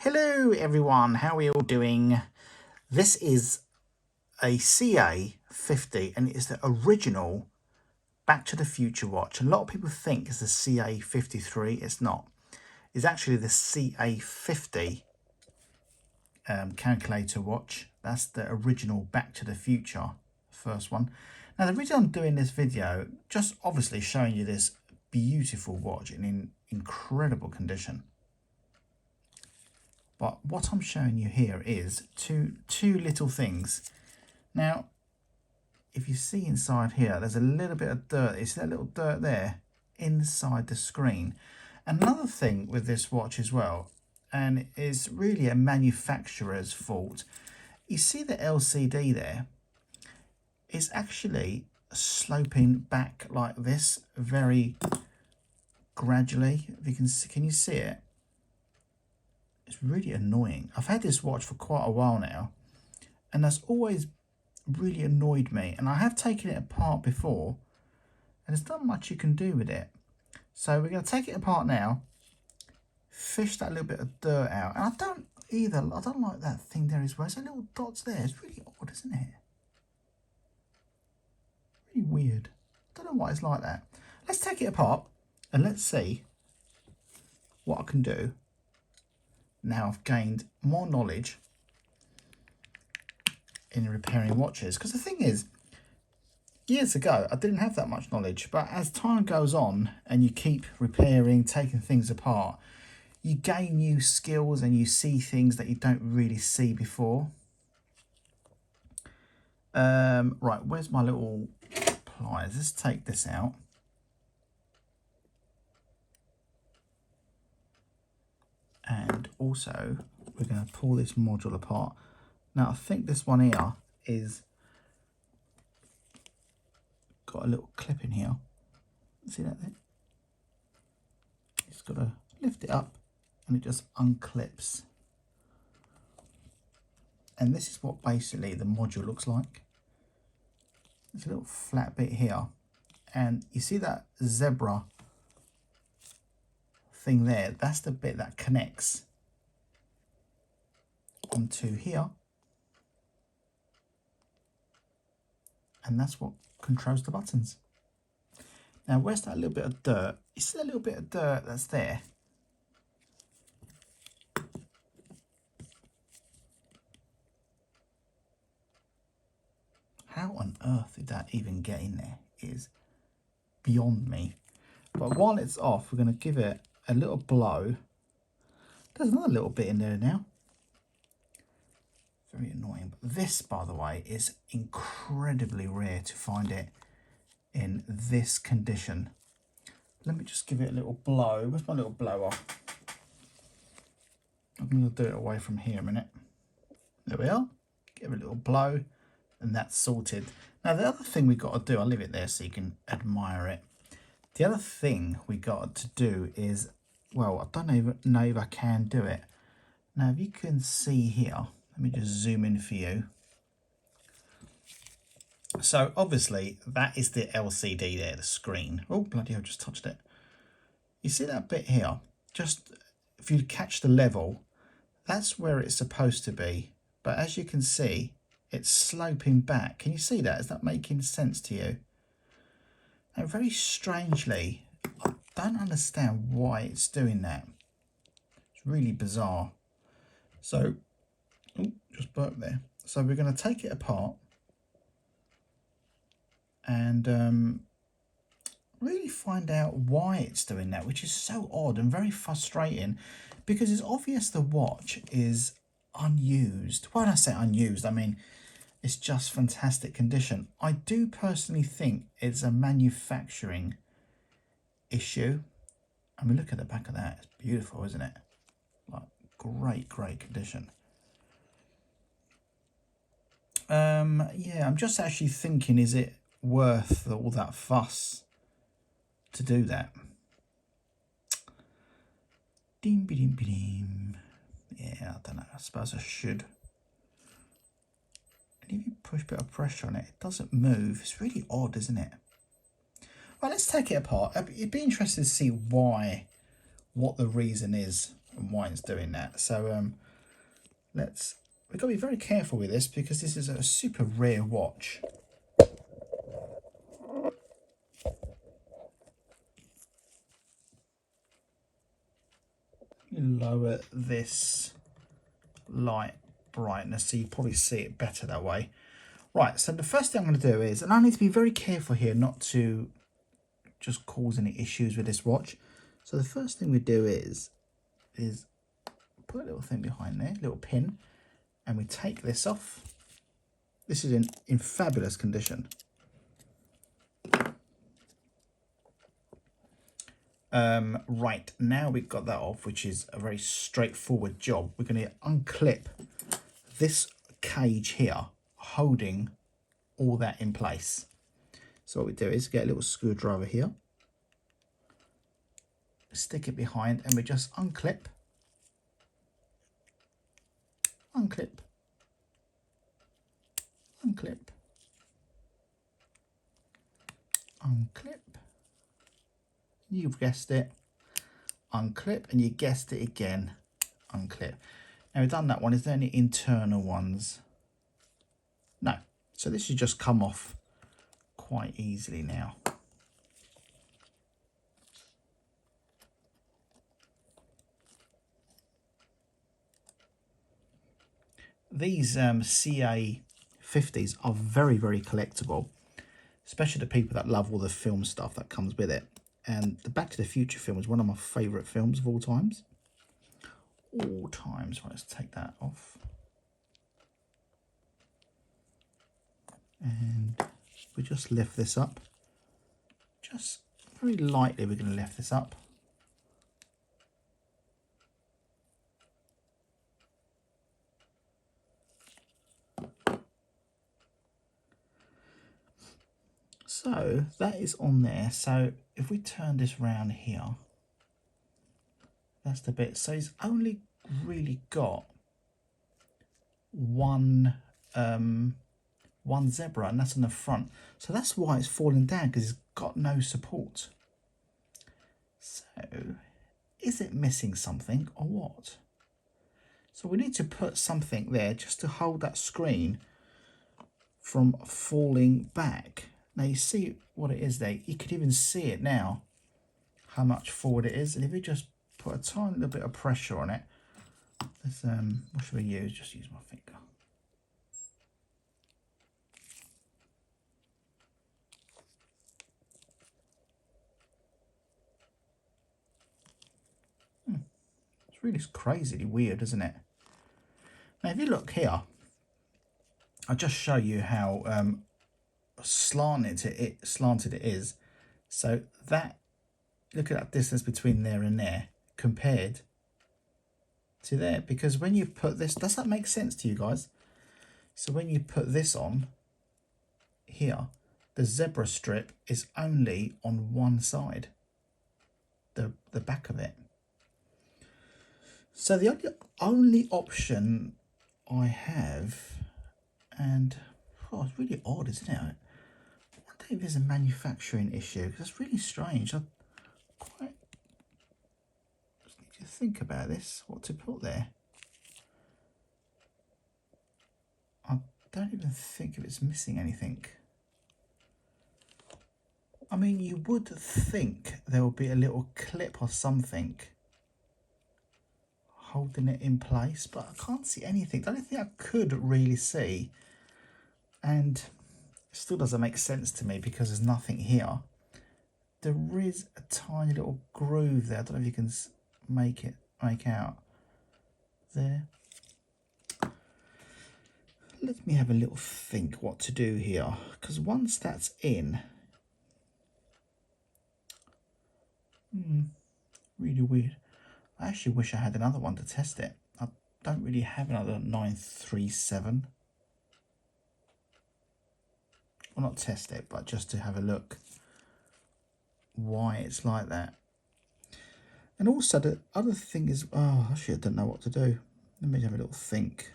Hello everyone, how are we all doing? This is a CA-50 and it is the original Back to the Future watch. A lot of people think it's the CA-53, it's not. It's actually the CA-50 calculator watch. That's the original Back to the Future, first one. Now the reason I'm doing this video, just obviously showing you this beautiful watch in incredible condition. But what I'm showing you here is two little things. Now, if you see inside here, there's a little bit of dirt. You see that little dirt there inside the screen. Another thing with this watch as well, and it's really a manufacturer's fault. You see the LCD there? It's actually sloping back like this very gradually. If you can you see it? It's really annoying. I've had this watch for quite a while now, and that's always really annoyed me. And I have taken it apart before, and there's not much you can do with it. So we're going to take it apart now, fish that little bit of dirt out. And I don't like that thing there as well. There's little dots there. It's really odd, isn't it? Really weird. I don't know why it's like that. Let's take it apart and let's see what I can do. Now I've gained more knowledge in repairing watches, because the thing is, years ago I didn't have that much knowledge, but as time goes on and you keep repairing, taking things apart, you gain new skills and you see things that you don't really see before. Right, where's my little pliers? Let's take this out. And also, we're going to pull this module apart. Now, I think this one here is got a little clip in here. See that there? Just got to lift it up and it just unclips. And this is what basically the module looks like. There's a little flat bit here. And you see that zebra thing there? That's the bit that connects onto here, and that's what controls the buttons. Now, where's that little bit of dirt? You see that little bit of dirt that's there? How on earth did that even get in there is beyond me. But while it's off, we're going to give it a little blow. There's another little bit in there now. Very annoying. But this, by the way, is incredibly rare to find it in this condition. Let me just give it a little blow. Where's my little blower? I'm going to do it away from here a minute. There we are. Give it a little blow, and that's sorted. Now, the other thing we've got to do, I'll leave it there so you can admire it. The other thing we got to do is, well, I don't even know if I can do it. Now, if you can see here, let me just zoom in for you. So obviously that is the LCD there, the screen. Oh, bloody hell, I just touched it. You see that bit here? Just if you catch the level, that's where it's supposed to be. But as you can see, it's sloping back. Can you see that? Is that making sense to you? And very strangely, I don't understand why it's doing that. It's really bizarre. So, oh, just burped there. So we're going to take it apart and really find out why it's doing that, which is so odd and very frustrating, because it's obvious the watch is unused. When I say unused, I mean it's just fantastic condition. I do personally think it's a manufacturing issue. I mean, look at the back of that. It's beautiful, isn't it? Like, great condition. Yeah, I'm just actually thinking, is it worth all that fuss to do that? Yeah, I don't know. I suppose I should. And if you push a bit of pressure on it, it doesn't move. It's really odd, isn't it? Well, let's take it apart. It'd be interesting to see what the reason is and why it's doing that. So we've got to be very careful with this because this is a super rare watch. Lower this light brightness so you probably see it better that way. Right, so the first thing I'm going to do is, and I need to be very careful here not to just cause any issues with this watch. So the first thing we do is put a little thing behind there, little pin, and we take this off. This is in fabulous condition. Right, now we've got that off, which is a very straightforward job. We're going to unclip this cage here, holding all that in place. So what we do is get a little screwdriver here, stick it behind, and we just unclip, unclip, unclip, unclip. You've guessed it, unclip, and you guessed it again, unclip. Now we've done that one. Is there any internal ones? No. So this should just come off quite easily now. These CA-50s are very, very collectible, especially the people that love all the film stuff that comes with it. And the Back to the Future film is one of my favourite films of all times. All times. Right, let's take that off. And we just lift this up. Just very lightly we're going to lift this up. So that is on there. So if we turn this round here, that's the bit. So it's only really got one zebra, and that's on the front. So that's why it's falling down, because it's got no support. So is it missing something or what? So we need to put something there just to hold that screen from falling back. Now you see what it is there. You could even see it now, how much forward it is. And if we just put a tiny little bit of pressure on it, let's, what should we use? Just use my finger. It's really crazily weird, isn't it? Now if you look here, I'll just show you how slanted it is. So that, look at that distance between there and there compared to there, because when you put this, does that make sense to you guys? So when you put this on here, the zebra strip is only on one side, the back of it. So the only option I have, and oh, it's really odd, isn't it? I wonder if there's a manufacturing issue, because that's really strange. I quite just need to think about this, what to put there. I don't even think if it's missing anything. I mean, you would think there would be a little clip or something holding it in place, but I can't see anything. The only thing I could really see, and it still doesn't make sense to me because there's nothing here, there is a tiny little groove there. I don't know if you can make out there. Let me have a little think what to do here, because once that's in, really weird. I actually wish I had another one to test it. I don't really have another 937. Well, not test it, but just to have a look why it's like that. And also the other thing is, oh, actually I don't know what to do. Let me have a little think.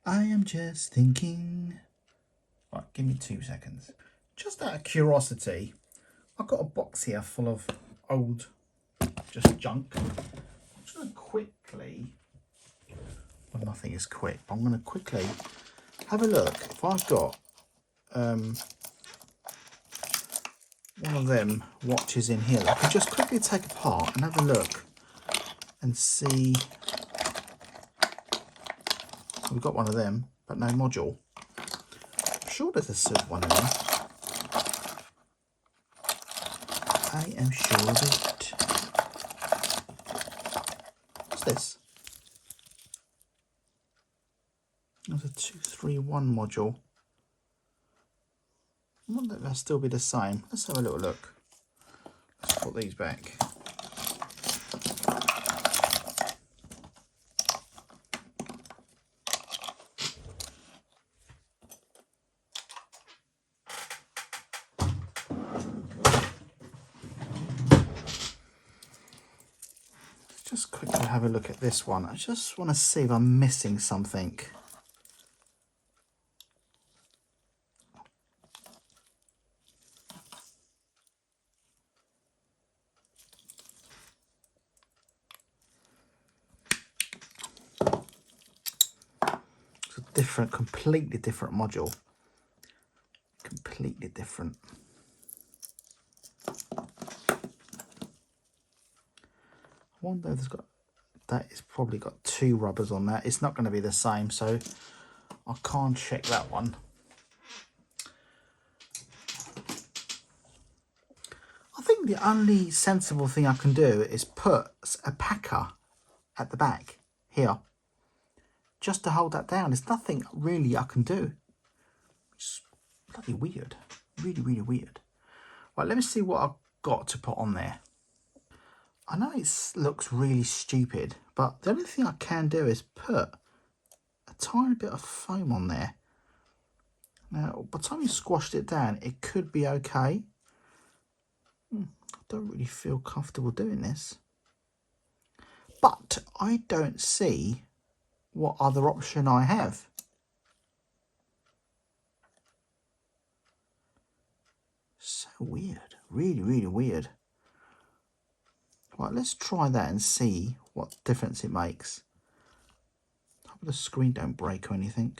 I am just thinking. Right, give me 2 seconds. Just out of curiosity, I've got a box here full of old just junk. I'm just going to quickly, well, nothing is quick, but I'm going to quickly have a look. If I've got one of them watches in here that I can just quickly take apart and have a look and see. We've got one of them, but no module. I'm sure there's a silver one in there. I am sure of it. What's this? There's a 231 module. I wonder if they'll still be the same. Let's have a little look. Let's put these back. Just quickly have a look at this one. I just want to see if I'm missing something. It's a different, completely different module. Completely different. I wonder if it's got, that is probably got two rubbers on that. It's not going to be the same, so I can't check that one. I think the only sensible thing I can do is put a packer at the back here, just to hold that down. There's nothing really I can do. It's bloody weird. Really, really weird. Right, let me see what I've got to put on there. I know it looks really stupid, but the only thing I can do is put a tiny bit of foam on there. Now, by the time you squashed it down, it could be okay. I don't really feel comfortable doing this. But I don't see what other option I have. So weird. Really, really weird. Right, let's try that and see what difference it makes. Hope the screen don't break or anything.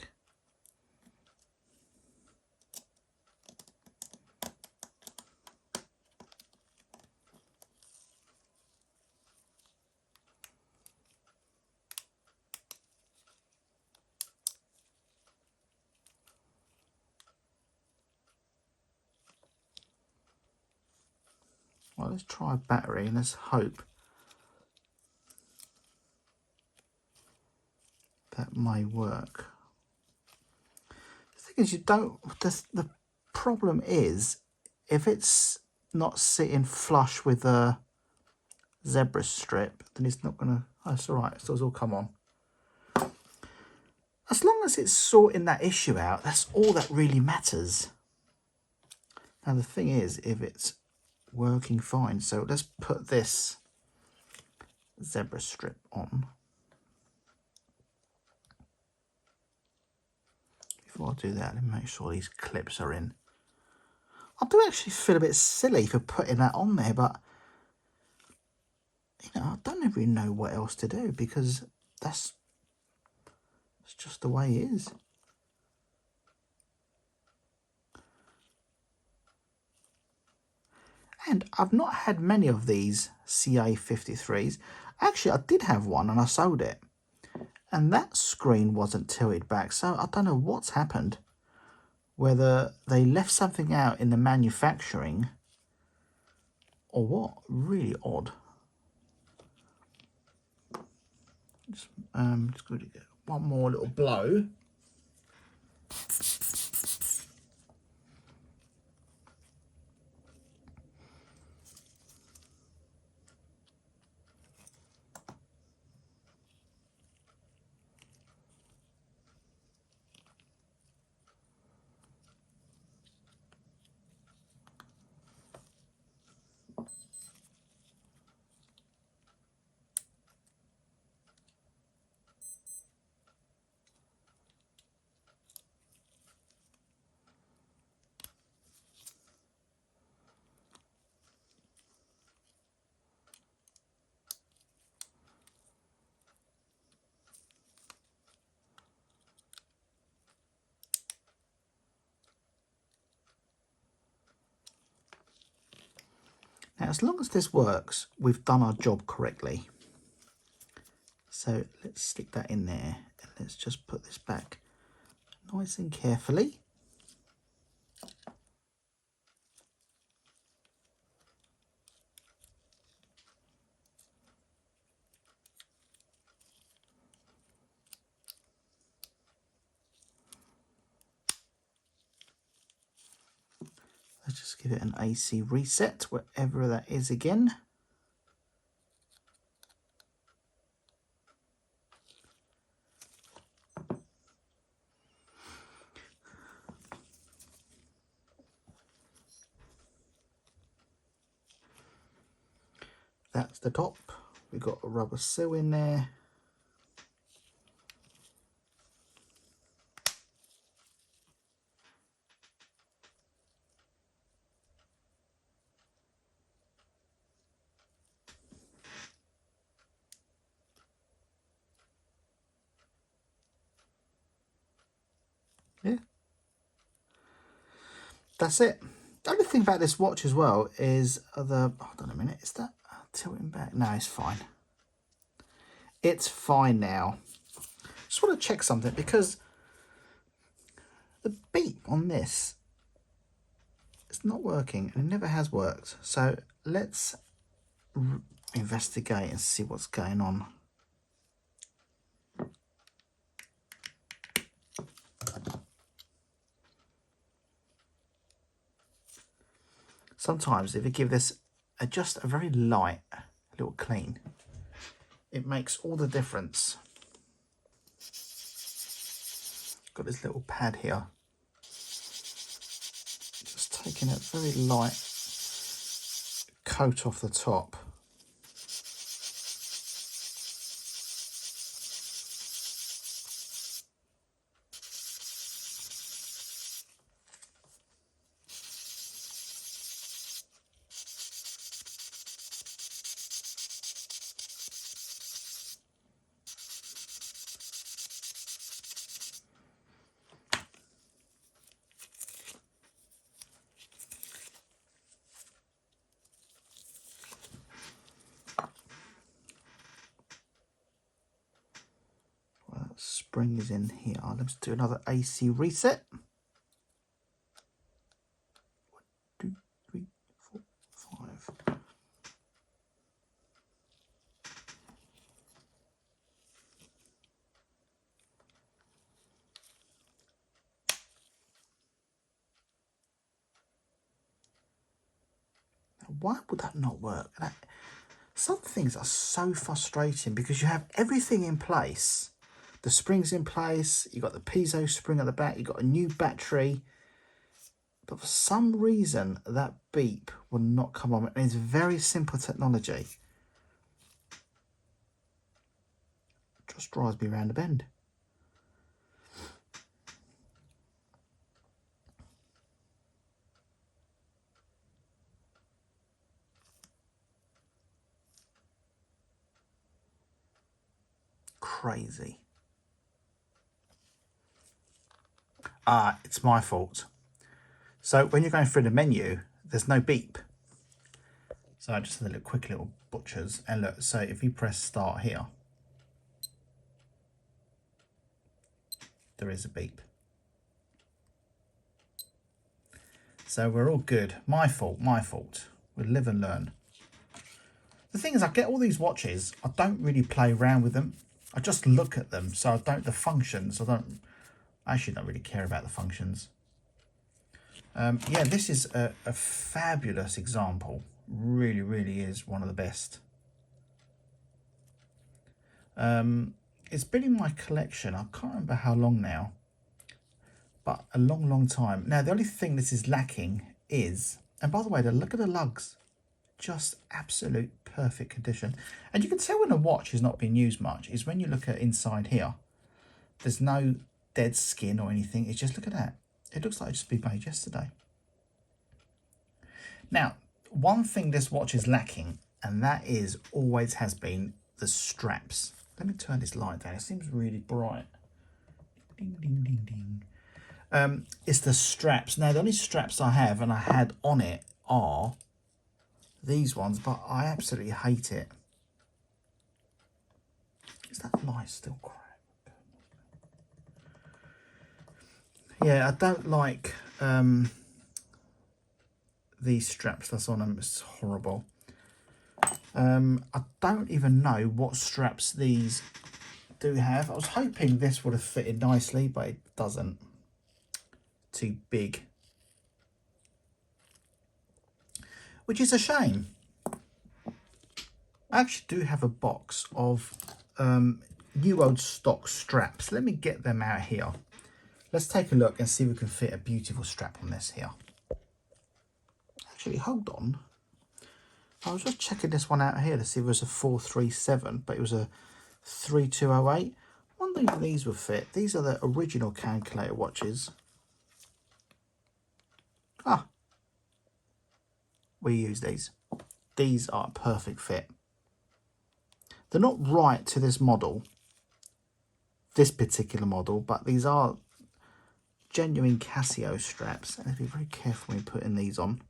Well, let's try a battery and let's hope that may work. The thing is, you don't, the problem is, if it's not sitting flush with a zebra strip, then it's not gonna, oh, it's all right, it's all come on. As long as it's sorting that issue out, that's all that really matters. Now the thing is, if it's working fine, so let's put this zebra strip on. Before I do that, let me make sure these clips are in. I do actually feel a bit silly for putting that on there, but you know, I don't really know what else to do, because that's just the way it is. And I've not had many of these CA-53s. Actually, I did have one and I sold it. And that screen wasn't tilted back. So I don't know what's happened. Whether they left something out in the manufacturing or what. Really odd. Just going to get one more little blow. as long as this works, we've done our job correctly. So let's stick that in there and let's just put this back nice and carefully. Let's just give it an AC reset, wherever that is again. That's the top. We've got a rubber seal in there. Yeah, that's it. The only thing about this watch as well is hold on a minute, is that tilting back? No, it's fine. It's fine now. Just want to check something because the beep on this, it's not working and it never has worked. So let's investigate and see what's going on. Sometimes if you give this just a very light little clean, it makes all the difference. Got this little pad here. Just taking a very light coat off the top. Spring is in here. Let's do another AC reset. 1, 2, 3, 4, 5. Why would that not work? Some things are so frustrating because you have everything in place. The spring's in place, you've got the piezo spring at the back, you've got a new battery. But for some reason, that beep will not come on. And it's very simple technology. It just drives me around the bend. Crazy. It's my fault. So when you're going through the menu, there's no beep. So I just had a quick little butchers, and look, so if you press start here, there is a beep. So we're all good. My fault, my fault. We'll live and learn. The thing is, I get all these watches, I don't really play around with them. I just look at them, so I don't, the functions, I actually don't really care about the functions. Yeah, this is a fabulous example. Really, really is one of the best. It's been in my collection, I can't remember how long now, but a long, long time. Now, the only thing this is lacking is, and by the way, look at the lugs, just absolute perfect condition. And you can tell when a watch is not being used much is when you look at inside here. There's no dead skin or anything. It's just, look at that. It looks like it just been made yesterday. Now, one thing this watch is lacking, and that is, always has been, the straps. Let me turn this light down. It seems really bright. Ding, ding, ding, ding. It's the straps. Now, the only straps I have and I had on it are these ones, but I absolutely hate it. Is that light still crap? Yeah, I don't like these straps that's on them. It's horrible. I don't even know what straps these do have. I was hoping this would have fitted nicely, but it doesn't. Too big. Which is a shame. I actually do have a box of new old stock straps. Let me get them out here. Let's take a look and see if we can fit a beautiful strap on this here. Actually, hold on. I was just checking this one out here to see if it was a 437, but it was a 3208. I wonder if these would fit. These are the original calculator watches. Ah, we use these. These are a perfect fit. They're not right to this model, this particular model, but these are genuine Casio straps. And be very careful when putting these on.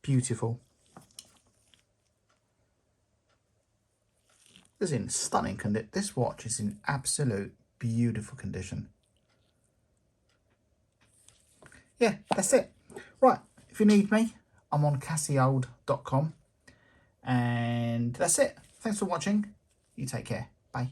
Beautiful. This is in stunning condition. This watch is in absolute beautiful condition. Yeah, that's it. Right, if you need me, I'm on casio.com. And that's it. Thanks for watching. You take care. Bye.